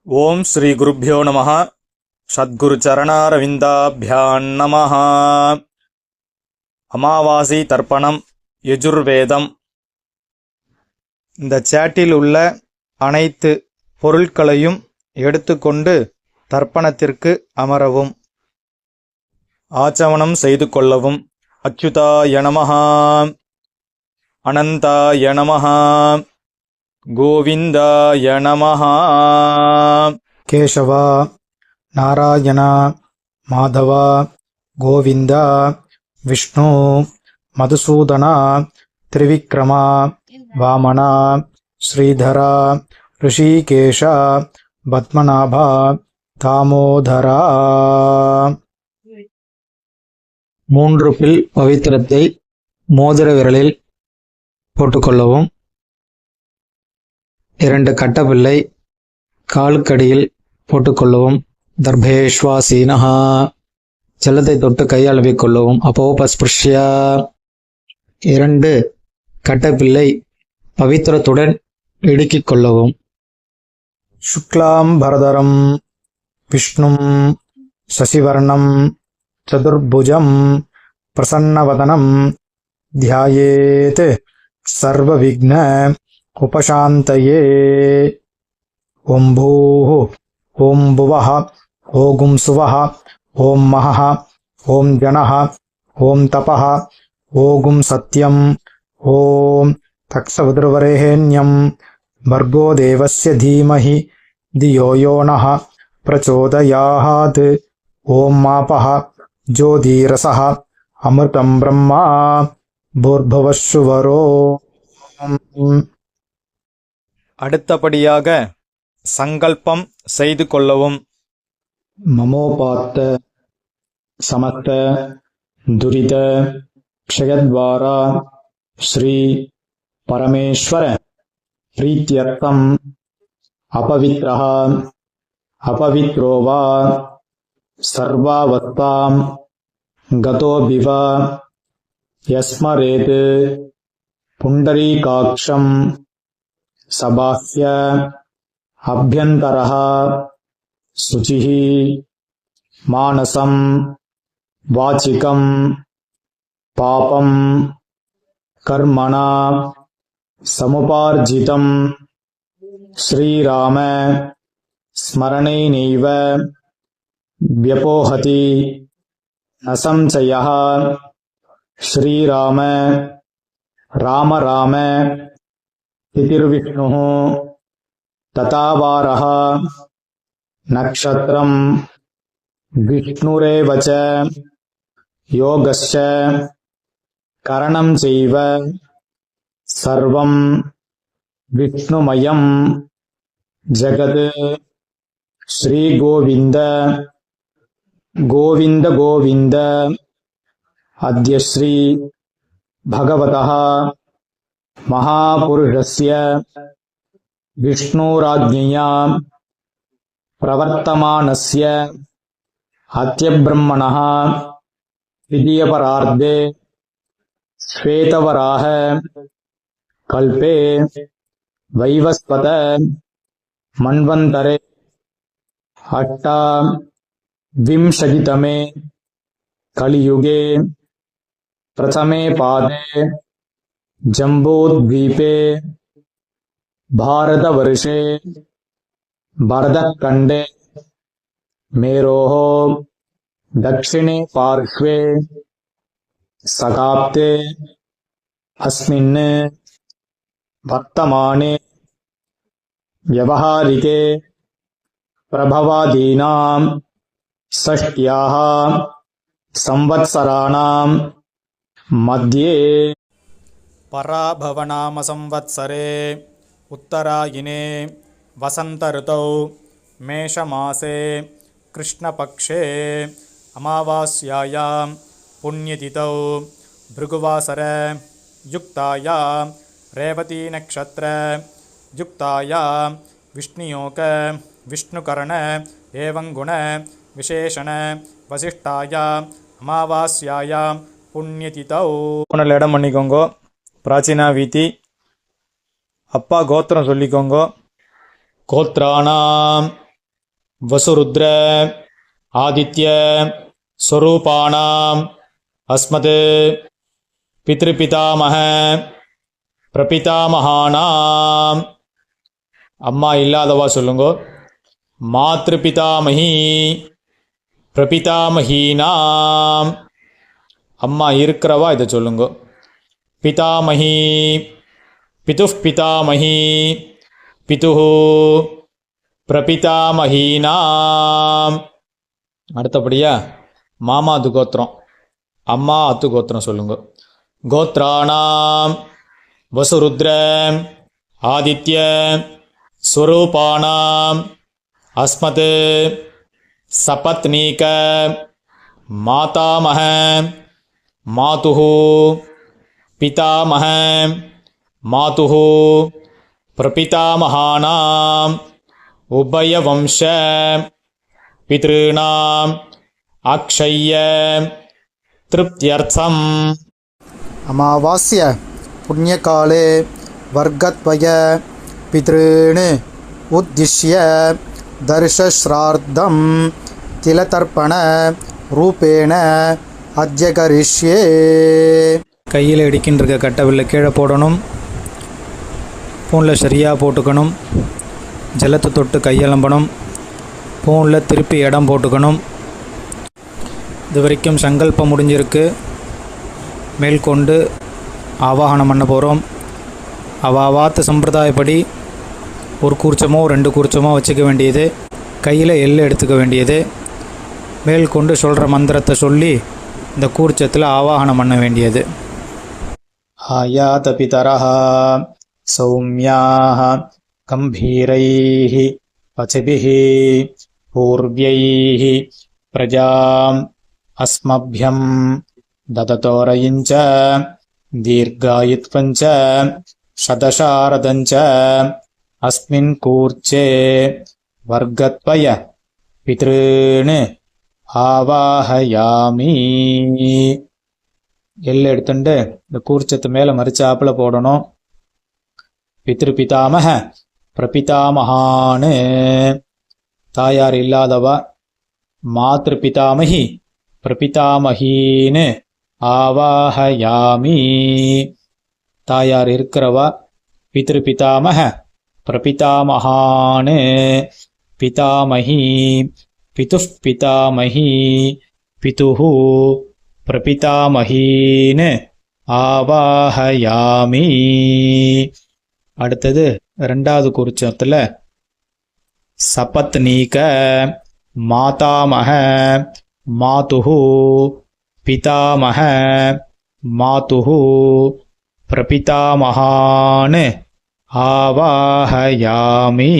ஓம் ஸ்ரீ குருப்யோ நமः. சத்குரு சரணாரவிந்தாபியான் நமः. அமாவாசை தர்ப்பணம் யஜுர்வேதம். இந்த சேட்டில் உள்ள அனைத்து பொருட்களையும் எடுத்துக்கொண்டு தர்ப்பணத்திற்கு அமரவும். ஆச்சமனம் செய்து கொள்ளவும். அச்சுதாய நமः, அனந்தாய நமः, கோவிந்தாய நமः. கேசவா, நாராயணா, மாதவா, கோவிந்தா, விஷ்ணு, மதுசூதனா, திரிவிக்ரமா, வாமனா, ஸ்ரீதரா, ரிஷிகேஷா, பத்மநாபா, தாமோதரா. 3 பில் பவித்திரத்தை மோதிர விரலில் போட்டுக்கொள்ளவும். 2 கட்டப்பிள்ளை காலுக்கடியில் போட்டுக்கொள்ளவும். தர்பேஷ்வாசீனஹா, ஜலத்தை தொட்டு கையளவிக் கொள்ளவும். அப்போபஸ்பிருஷ்யா, 2 கட்டப்பிள்ளை பவித்திரத்துடன் இடுக்கிக் கொள்ளவும். சுக்லாம் பரதரம் விஷ்ணும் சசிவர்ணம் சதுர்புஜம் பிரசன்னவதனம் தியாயேத் சர்வவிக்ன உபசாந்தயே. ஓம் பூः, ஓம் புவः, ஓம் சுவः, ஓம் மஹः, ஓம் ஜனः, ஓம் தபः, ஓம் சத்யம், ஓம் தக்ஷவிதுர்வரேண்யம் भर्गो देवस्य धीमहि धियो यो नः प्रचोदयात्. ओम मापः ज्योतिरसः अमृतं ब्रह्मा भूर्भुवस्सुवरो. அடுத்தபடியாக சங்கல்பம் செய்து கொள்ளவும். மமோபாத்த சமஸ்த துரித க்ஷயத்வாரா ஸ்ரீ பரமேஸ்வர प्रीत्यर्थम अपवित्रः अपवित्रो वा सर्वावस्थां गतोऽभिव यस्मरेत् पुण्डरीकाक्षं सबाह्य अभ्यन्तरः शुचिः मानसं वाचिकं पापं कर्मणा समुपार्जितं श्रीराम स्मरणेनैव व्यपोहति न संशयः. श्रीराम राम राम तिथिर्विष्णुः तथावारः नक्षत्रं विष्णुरेव च योगश्च करणं चैव सर्वं विष्णुमयं जगत्. श्री गोविंद गोविंद गोविंद. अद्य श्री भगवतः महापुरुषस्य विष्णुराज्ञया प्रवर्तमानस्य अत्यब्रह्मणः द्वितीयपरार्धे श्वेतवराह कल्पे वैवस्वत मन्वन्तरे अष्टाविंशतितमे कलियुगे प्रथमे पादे जम्बूद्वीपे भारतवर्षे भरतखण्डे मेरोः दक्षिणे पार्श्वे सकाप्ते अस्मिन् वर्तमाने व्यवहारिके प्रभवादीनां षष्ट्याः संवत्सराणां मध्ये पराभवनाम संवत्सरे उत्तरायणे वसंत ऋतौ मेषमासे कृष्णपक्षे अमावास्यायां पुण्यतिथौ भृगुवासर युक्तायां रेवती नक्षत्र युक्तायां विष्णुयोग विष्णुकरण एवं गुण विशेषण वसिष्ठायां अमावास्यायां पुण्यतिथौ. இடம் பண்ணிக்கோங்க. பிராச்சீனா வீதி. அப்பா கோத்திரம் சொல்லிக்கோங்க. கோத்ராணாம் वसुरुद्र आदित्य स्वरूपाणाम् अस्मत् पितृपितामह प्रपितामहानाम् अम्मा इल्लादवा सोल्लुंगो मातृपितामही प्रपितामहीनाम् अम्मा इरुक्करवा इதை சொல்லுங்கோ पितामही पितुः पितामही पितुः பிரபிதாமஹீனாம். அடுத்தபடியா மாமாது கோத்திரம் அம்மா அத்து கோத்திரம் சொல்லுங்க. கோத்ராணாம் வசுருத்ர ஆதித்ய ஸ்வரூபாணாம் அஸ்மத் சபத்னீக மாதாமஹ மாதுஹு பிதாமஹ மாதுஹு பிரபிதாமஹானாம் उभयवंश पितॄणाम् अक्षय्य तृप्त्यर्थम्. अमावास्य पुण्यकाले वर्गद्वय पितॄन् उद्दिश्य दर्शश्राद्धं तिलतर्पण रूपेण अद्य करिष्ये. கையில் இடிக்கின்ற கட்டவில்லை கீழே போடணும். பூனில் சரியாக போட்டுக்கணும். ஜலத்தை தொட்டு கையலம்பணும். பூனில் திருப்பி இடம் போட்டுக்கணும். இது வரைக்கும் சங்கல்பம் முடிஞ்சிருக்கு. மேற்கொண்டு ஆவாகனம் பண்ண போகிறோம். அவாவாத்து சம்பிரதாயப்படி ஒரு கூர்ச்சமோ 2 கூர்ச்சமோ வச்சுக்க வேண்டியது. கையில் எள்ளு எடுத்துக்க வேண்டியது. மேற்கொண்டு சொல்கிற மந்திரத்தை சொல்லி இந்த கூர்ச்சத்தில் ஆவாகனம் பண்ண வேண்டியது. आयात पितरः सौम्याः गम्भीरैः पचिभिः पूर्व्यैः प्रजाम् अस्मभ्यं ददतोरयिञ्च दीर्घायुत्वञ्च शतशारदञ्च अस्मिन् कूर्चे वर्गद्वय पितॄन् ஆவாஹயாமி. எள்ளு எடுத்துட்டு இந்த கூர்ச்சத்து மேலே மறிச்சாப்புல போடணும். பித்ருபிதாமக பிரபிதாமகான்னு தாயார் இல்லாதவா, மாத்ருபிதாமகி பிரபிதாமகின்னு ஆவாஹயாமி. தாயார் இருக்கிறவா பித்ருபிதாமக பிரபிதாமகான்னு பிதாமகி பிதுஃப் பிதாமகி பிதுஹு பிரபிதாமஹீன்னு ஆவாஹயாமி. அடுத்தது 2வது குறிச்சத்தில் சபத்னீக மாதாமஹ மாதுஹு பிதாமஹ மாதுஹு பிரபிதாமஹான்னு ஆவாஹயாமி.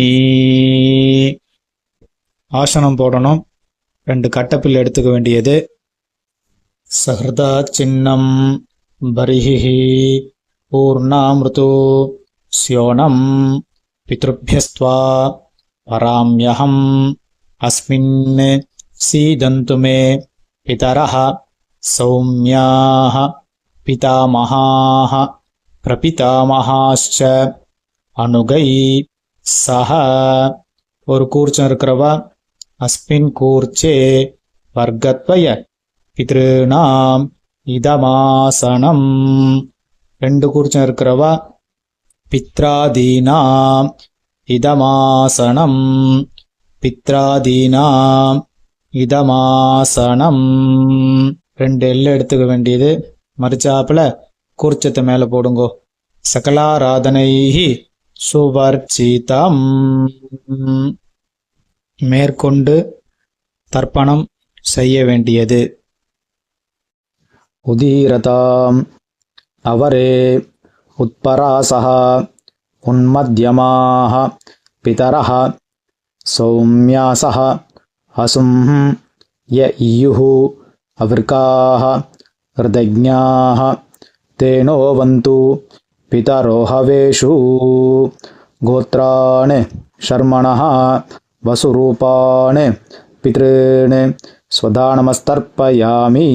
ஆசனம் போடணும். 2 கட்டப்பில் எடுத்துக்க வேண்டியது. சஹ்ரதா சின்னம் பரிஹி பூர்ணாமிருது ஸ்யோனம் பித்ருப்யஸ்த்வா பராம்யஹம் அஸ்மின் சீதந்து மே பிதரஹ சௌம்யாஹ பிதாமஹாஹ பிரபிதாமஹாஸ்ச அனுகை சஹ. ஒரு கூர்ச்சம் இருக்கிறவா அஸ்மின் கூர்ச்சே வர்கத்வய பித்ருணாம் இதமாசனம். 2 கூர்ச்சம் இருக்கிறவா பித்ராதீனாம் இதமாசனம் பித்ராதீனாம் இதமாசனம். 2 எள்ளு எடுத்துக்க வேண்டியது. மறிச்சாப்புல கூர்ச்சத்தை மேலே போடுங்கோ. சகலாராதனைஹி சுவர்ச்சிதம். மேற்கொண்டு தர்ப்பணம் செய்ய வேண்டியது. உதீரதாம் அவரே உத்பராசஹ உன்மத்யமாஹ பிதரஹ சௌம்யாசஹ அசும் ய இயுஹு அவிர்காஹ ஹிருதஜ்ஞாஹ தேனோவந்து பிதரோஹவேஷு கோத்ரான் ஷர்மணஹ வசுரூபான் பித்ருன் ஸ்வதானமஸ்தர்ப்பயாமி.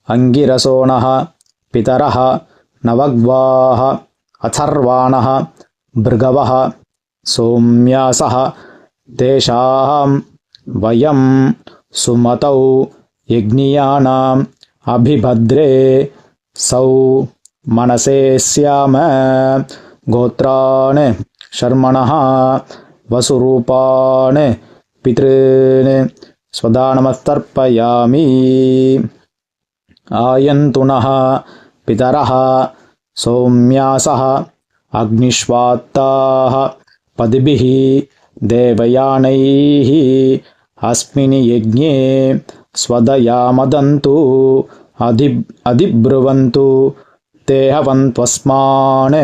அங்கிரசோணஹ பிதரஹ நவக்வாஹ அதர்வாணஹ பிருகவஹ சௌம்யாசஹ तेषां वयं सुमतौ यज्ञियानाम् अभिभद्रे सौ मनसे स्याम गोत्रान् शर्मणः वसुरूपान् पितॄन् स्वदानमस्तर्पयामि आयन्तुनः पितरः सौम्यासः अग्निष्वात्ताः पदिभिः देवयानैः अस्मिन् यज्ञे स्वदयामदन्तु अधिब्रुवन्तु ते हवन्त्वस्मान्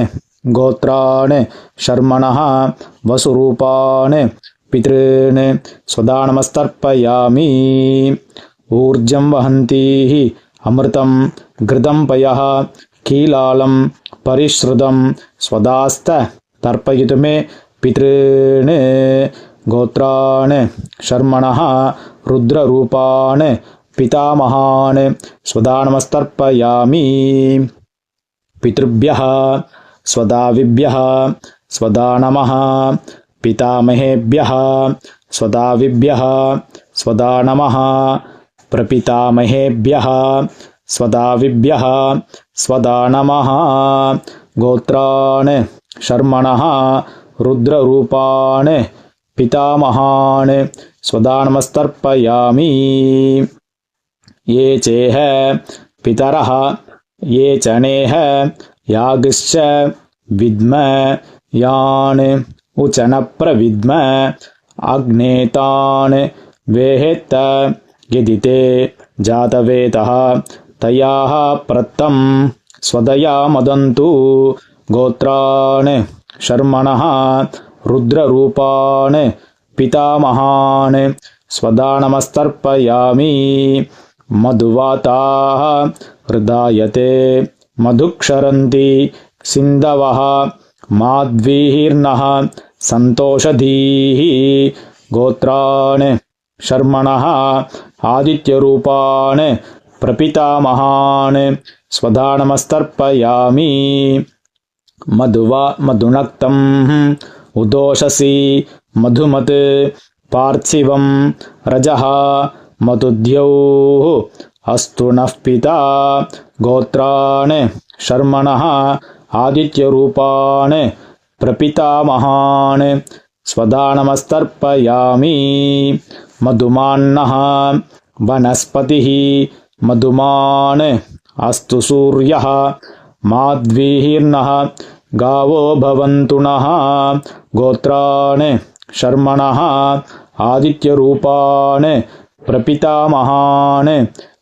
गोत्रान् शर्मणः वसुरूपान् पितॄन् स्वदानमस्तर्पयामि ऊर्जं वहन्तीः अमृतं घृतं पयः कीलालं परिश्रुतं स्वदास्त तर्पयितु मे पितॄन् गोत्रान् शर्मणः रुद्ररूपान् पितामहान् स्वदानमस्तर्पयामि पितृभ्यः स्वदाविभ्यः स्वदानमः पितामहेभ्यः स्वदाविभ्यः स्वदानमः प्रपितामहेभ्यः स्वदाविभ्यः स्वदानमः गोत्रान् शर्मणः रुद्ररूपान् पितामहान् स्वदानमस्तर्पयामि ये चेह पितरः ये चनेह यागिश्च विद्म यान् उचनप्रविद्म अग्नेतान् वेहेत्त यदि ते जातवेदः तयाः प्रत्तं स्वदयामदन्तु गोत्रान् शर्मणः रुद्ररूपान् पितामहान् स्वदानमस्तर्पयामि मधुवाताः हृदायते मधुक्षरन्ति सिन्धवः माध्वीर्नः सन्तोषधीः गोत्रान् शर्मणः आदित्यरूपान् प्रपितामहान् स्वदानमस्तर्पयामि मधुनक्तं उदोषसि मधुमत् पार्थिवं रजः मधुद्यौः अस्तु नः पिता गोत्रान् शर्मणः आदित्यरूपान् प्रपितामहान् स्वदानमस्तर्पयामि मधुमान्नः वनस्पतिः मधुमान् अस्तु सूर्यः माध्वीर्नः गावो भवन्तु नः गोत्रान् शर्मणः आदित्यरूपान् प्रपितामहान्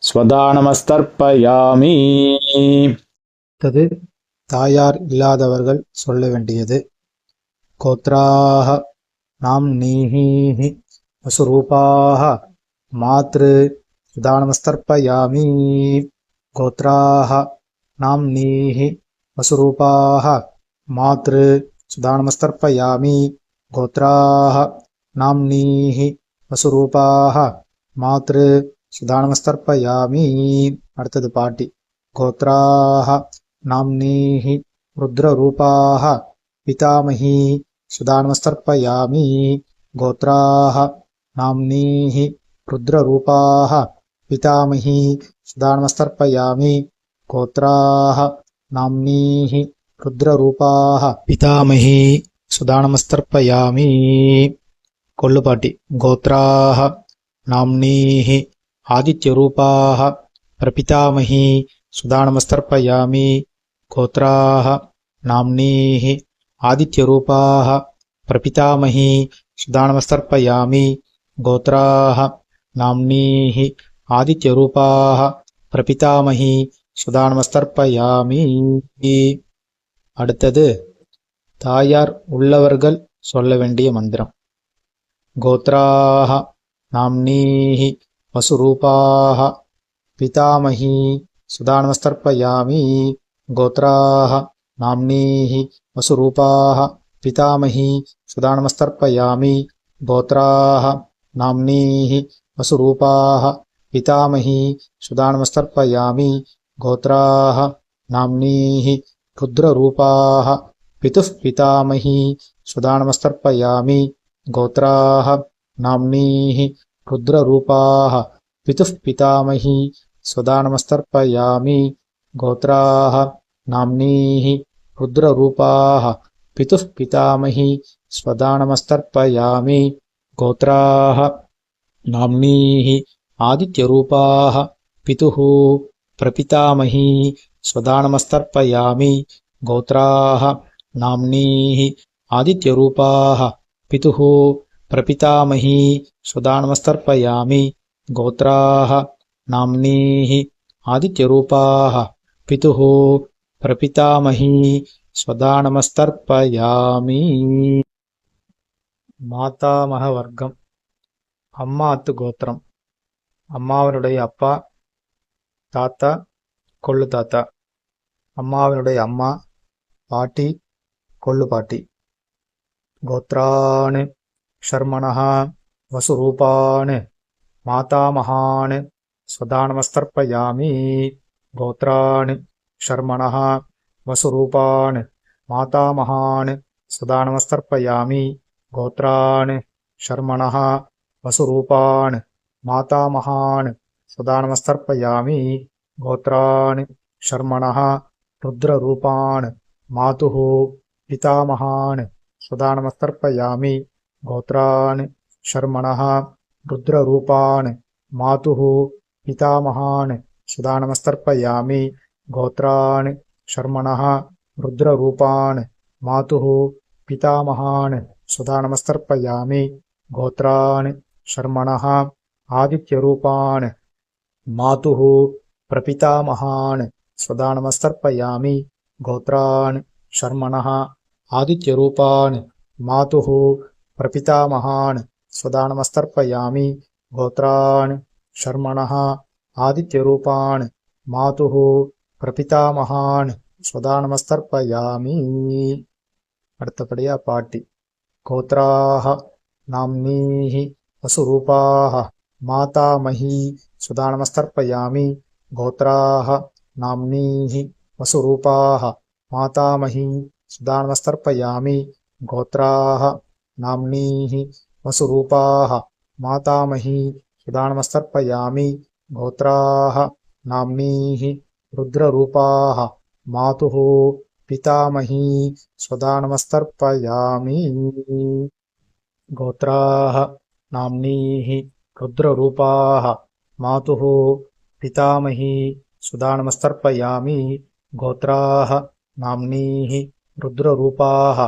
स्वदानमस्तर्पयामि அடுத்தது தாயார் இல்லாதவர்கள் சொல்ல வேண்டியது. கோத்ராஹ நாம்னீஹி வசுரூபாஹ மாத்ரு சுதானமஸ்தர்ப்பயாமி. கோத்ராஹ நாம்னீஹி வசுரூபாஹ மாத்ரு சுதானமஸ்தர்ப்பயாமி. கோத்ராஹ நாம்னீஹி வசுரூபாஹ மாத்ரு சுதானமஸ்தர்ப்பயாமி. அடுத்தது பாட்டி. கோத்ராஹ நாம்னீஹி ருத்ரரூபாஹ பிதாமஹி சுதானமஸ்தர்ப்பயாமி. கோத்ராஹ நாம்னீஹி ருத்ரரூபாஹ பிதாமஹி சுதானமஸ்தர்ப்பயாமி. கோத்ராஹ நாம்னீஹி ருத்ரரூபாஹ பிதாமஹி சுதானமஸ்தர்ப்பயாமி. கொல்லுப்பாட்டி. கோத்ராஹ நாம்னீஹி ஆதித்யரூபாஹ பிரபிதாமஹி சுதானமஸ்தர்ப்பயாமி. கோத்ராஹ நாம்னீஹி ஆதித்யரூபாஹ பிரபிதாமஹி சுதானமஸ்தர்ப்பயாமி. கோத்ராஹ நாம்னீஹி ஆதித்யரூபாஹ பிரபிதாமஹி சுதானமஸ்தர்ப்பயாமி. அடுத்தது தாயார் உள்ளவர்கள் சொல்ல வேண்டிய மந்திரம். கோத்ராஹ நாம்னீஹி வசுரூபாஹ பிதாமஹி சுதானமஸ்தர்ப்பயாமி. கோத்ராஹ நாம்னீஹி வசுரூபாஹ பிதாமஹி சுதானமஸ்தர்ப்பயாமி. கோத்ராஹ நாம்னீஹி வசுரூபாஹ பிதாமஹி சுதானமஸ்தர்ப்பயாமி. கோத்ராஹ நாம்னீஹி ருத்ரரூபாஹ பிதுः பிதாமஹி சுதானமஸ்தர்ப்பயாமி. गोत्राः नाम्नीः रुद्ररूपाः पितुः पितामही स्वधा नमस्तर्पयामि गोत्राः नाम्नीः रुद्ररूपाः पितुः पितामही स्वधा नमस्तर्पयामि गोत्राः नाम्नीः आदित्यरूपाः पितुः प्रपितामही स्वधा नमस्तर्पयामि गोत्राः नाम्नीः आदित्यरूपाः पितुः प्रपितामही स्वधा नमस्तर्पयामि गोत्राः नाम्नीः आदित्यरूपाः पितुः प्रपितामही स्वधा नमस्तर्पयामि மாதாமகவர்க்கம் அம்மாத்து கோத்திரம் அம்மாவனுடைய அப்பா தாத்தா கொள்ளு தாத்தா அம்மாவனுடைய அம்மா பாட்டி கொள்ளு பாட்டி கோத்ரான் ஷர்மணः வசுரூபான் மாதாமகான் स्वधा नमस्तर्पयामि गोत्रान् शर्मणः वसुरूपान् मातामहान् स्वधा नमस्तर्पयामि गोत्रान् शर्मणः वसुरूपान् मातामहान् स्वधा नमस्तर्पयामि गोत्रान् शर्मणः रुद्ररूपान् मातुः पितामहान् स्वधा नमस्तर्पयामि गोत्रान् शर्मणः रुद्ररूपान् मातुः पितामहान् स्वधा नमस्तर्पयामि गोत्रान् शर्मणः रुद्ररूपान् मातुः पितामहान् स्वधा नमस्तर्पयामि गोत्रान् शर्मणः आदित्यरूपान् मातुः प्रपितामहान् स्वधा नमस्तर्पयामि गोत्रान् शर्मणः आदित्यरूपान् मातुः प्रपितामहान् स्वधा नमस्तर्पयामि गोत्रान् शर्मणः आदित्यरूपान् मातुः प्रपितामहान् स्वधा नमस्तर्पयामि அடுத்தபடியா பாட்டி கோத்ராः नाम्नीः वसुरूपाः मातामही स्वधा नमस्तर्पयामि गोत्राः नाम्नीः वसुरूपाः मातामही स्वधा नमस्तर्पयामि गोत्राः नाम्नीः वसुरूपाः मातामही स्वधा नमस्तर्पयामि गोत्राः नाम्नीः रुद्ररूपाः मातुः पितामही स्वधा नमस्तर्पयामि गोत्राः नाम्नीः रुद्ररूपाः मातुः पितामही स्वधा नमस्तर्पयामि गोत्राः नाम्नीः रुद्ररूपाः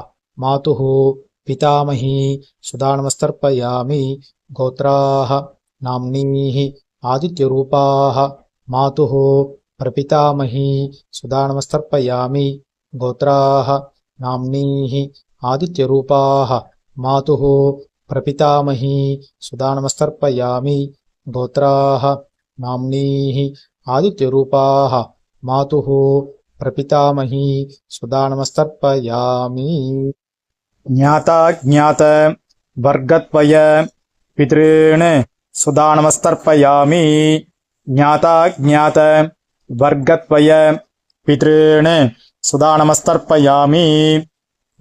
मातुः पितामही स्वधा नमस्तर्पयामि गोत्राः नाम्नीः आदित्यरूपाः मातुः प्रपितामही स्वधा नमस्तर्पयामि गोत्राः नाम्नीः आदित्यरूपाः मातुः प्रपितामही स्वधा नमस्तर्पयामि गोत्राः नाम्नीः आदित्यरूपाः मातुः प्रपितामही स्वधा नमस्तर्पयामि ज्ञाता ज्ञात वर्गत्वय पितॄन् स्वधा नमस्तर्पयामि ज्ञाता ज्ञात वर्गत्वय पितॄन् स्वधा नमस्तर्पयामि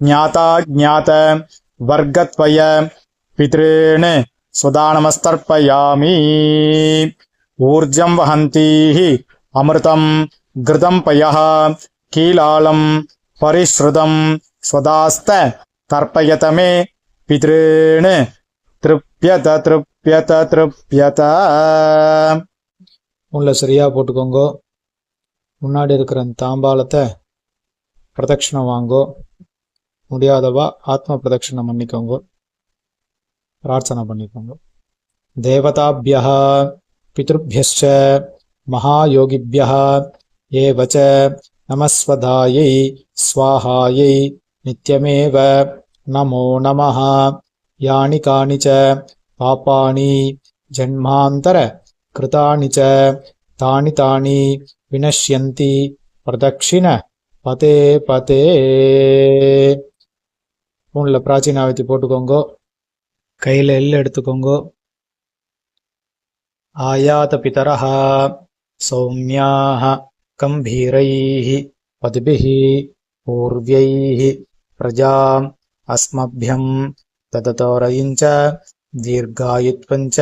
ज्ञाता ज्ञात वर्गत्वय पितॄन् स्वधा नमस्तर्पयामि ऊर्जं वहन्तीः अमृतं घृतं पयः कीलालं परिश्रुतं स्वदास्त तर्पयत मे पितॄन् तृप्यत तृप्यत तृप्यत உள்ள சரியா போட்டுக்கோங்க. முன்னாடி இருக்கிற அந்த தாம்பாளத்தை பிரதட்சணம் வாங்கோ. முடியாதவா ஆத்ம பிரதட்சணம் பண்ணிக்கோங்க, பிரார்த்தனை பண்ணிக்கோங்க. தேவதாபியः பித்ருभ्यश्च महायोगिभ्यः एव च नमस्वधायै स्वाहायै नित्यमेव नमो नमः. यानि कानि च पापानि जन्मान्तर कृतानि च तानि तानि विनश्यन्ति प्रदक्षिण पते पते. உள்ள பிராச்சீனாவத்தி போட்டுக்கோங்க. கையில் எள் எடுத்துக்கோங்க. ஆயாத பிதரஹ சௌமியாஹ கம்பீரைஹி பத்பிஹி பூர்வ்யைஹி பிரஜாம் அஸ்மப்யம் தததோரயிஞ்ச தீர்காயுத்வஞ்ச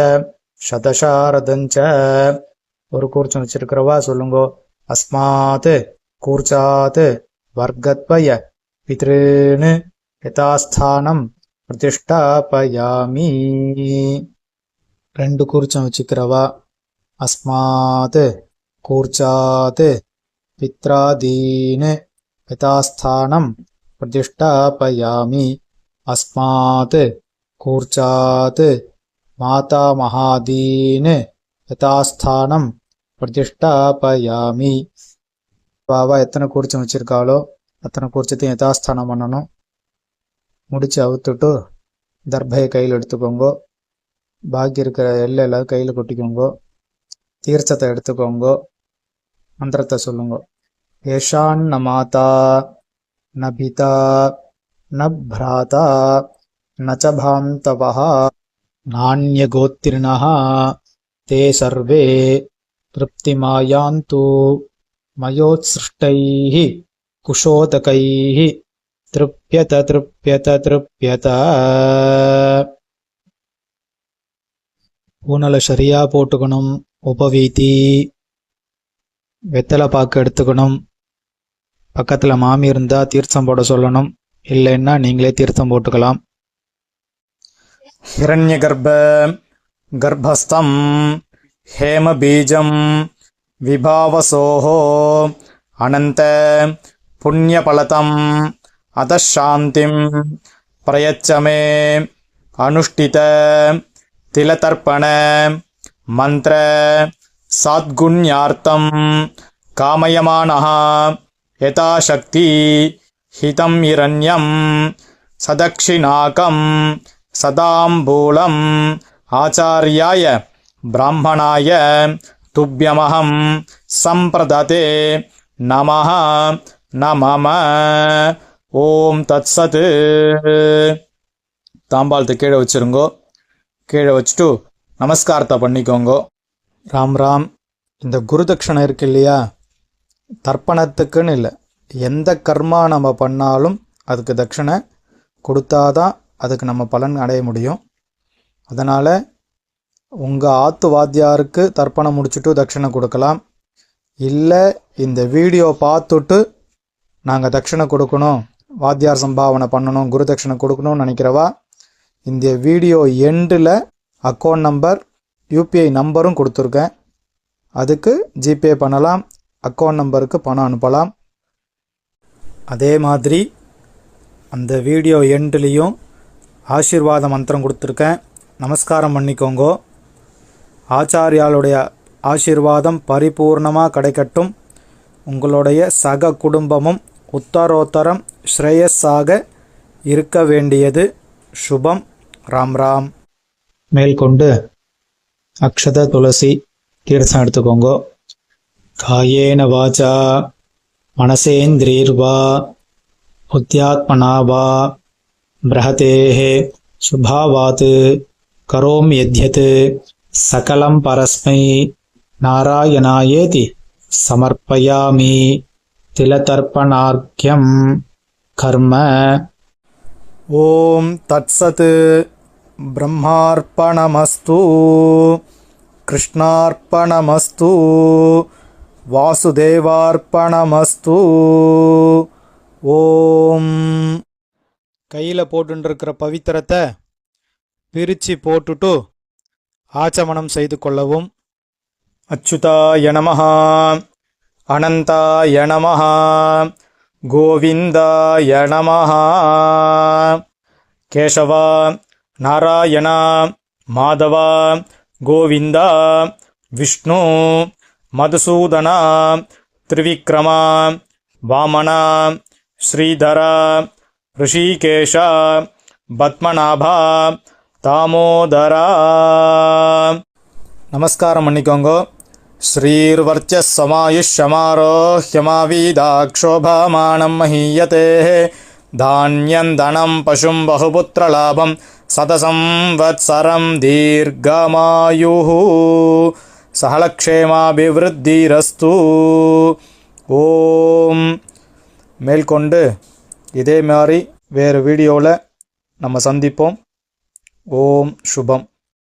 சதசாரதஞ்ச. ஒரு கூர்ச்சம் வச்சிருக்கிறவா சொல்லுங்கோ. அஸ்மாத் கூர்ச்சாத் வர்க்கத்வய பித்ருன்னு யதாஸ்தானம் பிரதிஷ்டாபயாமி. ரெண்டு கூர்ச்சம் வச்சுக்கிறவா. அஸ்மாத் கூர்ச்சாத் பித்ராதீன் யதாஸ்தானம் பிரதிஷ்டாபயாமி. அஸ்மாத் கூர்ச்சாத் மாதாமகாதீன் யதாஸ்தானம் பிரதிஷ்டாபயாமி. பாபா எத்தனை கூர்ச்சம் வச்சிருக்காளோ அத்தனை கூர்ச்சத்தையும் யதாஸ்தானம் பண்ணணும். முடிச்சு அவுத்துட்டு தர்பையை கையில் எடுத்துக்கோங்கோ. பாக்கி இருக்கிற எல்லை எல்லாரும் கையில் கொட்டிக்கோங்கோ. தீர்த்தத்தை எடுத்துக்கோங்கோ. மந்திரத்தை சொல்லுங்க. ஏஷான் ந மாதா ந பிதா ந பிராதா ந ச பாந்தவः நான்யகோத்திரிணः தே சர்வே திருப்திமாயாந்து மயோத்ஸ்ருஷ்டைः குஷோதகைः திருப்யத திருப்யத திருப்யத. பூனலை சரியா போட்டுக்கணும். உபவீதி வெத்தலை பாக்கு எடுத்துக்கணும். பக்கத்துல மாமி இருந்தா தீர்த்தம் போட சொல்லணும். இல்லைன்னா நீங்களே தீர்த்தம் போட்டுக்கலாம். हिरण्यगर्भ गर्भस्थं हेमबीजं विभावसोः अनन्त पुण्यफलतम् अतः शान्तिं प्रयच्छ मे अनुष्ठित तिलतर्पण मंत्र साद्गुण्यार्थं कामयमानः यथाशक्ति हितं हिरण्यं सदक्षिणाकं सदाम्बूलम् आचार्याय ब्राह्मणाय तुभ्यमहं संप्रदते नमः नमः. ஓம் தத்சத். தாம்பாளத்தை கீழே வச்சிருங்கோ. கீழே வச்சுட்டு நமஸ்காரத்தை பண்ணிக்கோங்கோ. ராம் ராம். இந்த குருதட்சணை இருக்கு இல்லையா, தர்ப்பணத்துக்குன்னு இல்லை, எந்த கர்மா நம்ம பண்ணாலும் அதுக்கு தட்சணை கொடுத்தாதான் அதுக்கு நம்ம பலன் அடைய முடியும். அதனால் உங்கள் ஆத்து வாத்தியாருக்கு தர்ப்பணம் முடிச்சுட்டு தட்சணை கொடுக்கலாம். இல்லை இந்த வீடியோ பார்த்துட்டு நாங்கள் தட்சணை கொடுக்கணும், வாத்தியார் சம்பாவனை பண்ணணும், குரு தட்சணை கொடுக்கணும்னு நினைக்கிறவா இந்த வீடியோ எண்டில் அக்கௌண்ட் நம்பர் யூபிஐ நம்பரும் கொடுத்துருக்கேன். அதுக்கு ஜிபே பண்ணலாம், அக்கௌண்ட் நம்பருக்கு பணம் அனுப்பலாம். அதே மாதிரி அந்த வீடியோ எண்ட்லேயும் ஆசீர்வாத மந்திரம் கொடுத்துருக்கேன். நமஸ்காரம் பண்ணிக்கோங்கோ. ஆச்சாரியாளுடைய ஆசீர்வாதம் பரிபூர்ணமாக கிடைக்கட்டும். உங்களுடைய சக குடும்பமும் உத்தரோத்தரம் ஸ்ரேயஸாக இருக்க வேண்டியது சுபம். ராம் ராம். மேல்கொண்டு அக்ஷத துளசி தீர்த்தம் எடுத்துக்கோங்க. காயேன வாச்சா மனசேந்திரீர்வா புத்தியாத்மனா வா பிரஹதேஹ சுபாவாத் கரோம் யத்யத் சகலம் பரஸ்மை நாராயணாயேதி சமர்ப்பயாமி திலதர்ப்பணார்க்யம் கர்ம. ஓம் தத்சத். பிரம்மார்ப்பணமஸ்து, கிருஷ்ணார்ப்பணமஸ்து, வாசுதேவார்ப்பணமஸ்து. ஓம். கையில் போட்டுருக்கிற பவித்திரத்தை பிரித்து போட்டுட்டு ஆச்சமனம் செய்து கொள்ளவும். அச்சுதாய நமஹ, அனந்தாய நமஹ, கோவிந்தாய நமஹ. கேசவா, நாராயணா, மாதவா, கோவிந்தா, விஷ்ணு, மதுசூதனா, திரிவிக்ரமா, வாமனா, ஸ்ரீதரா, ரிஷிகேஷா, பத்மநாபா, தாமோதரா. நமஸ்காரம் பண்ணிக்கோங்கோ. ஸ்ரீர்வர்ச்சஸ்ஸமாயுஷ்யமாரோஹ்யமாவீதாக்ஷோபாமானம் மஹீயதே தான்யம் தனம் பசும் பகுபுத்திரலாபம் சதசம் வத்சரம் தீர்க்கமாயுः சகலக்ஷேமாபிவிருத்திரஸ்து. ஓம். மேல்கொண்டு இதே மாதிரி வேறு வீடியோவில் நம்ம சந்திப்போம். ஓம் சுபம்.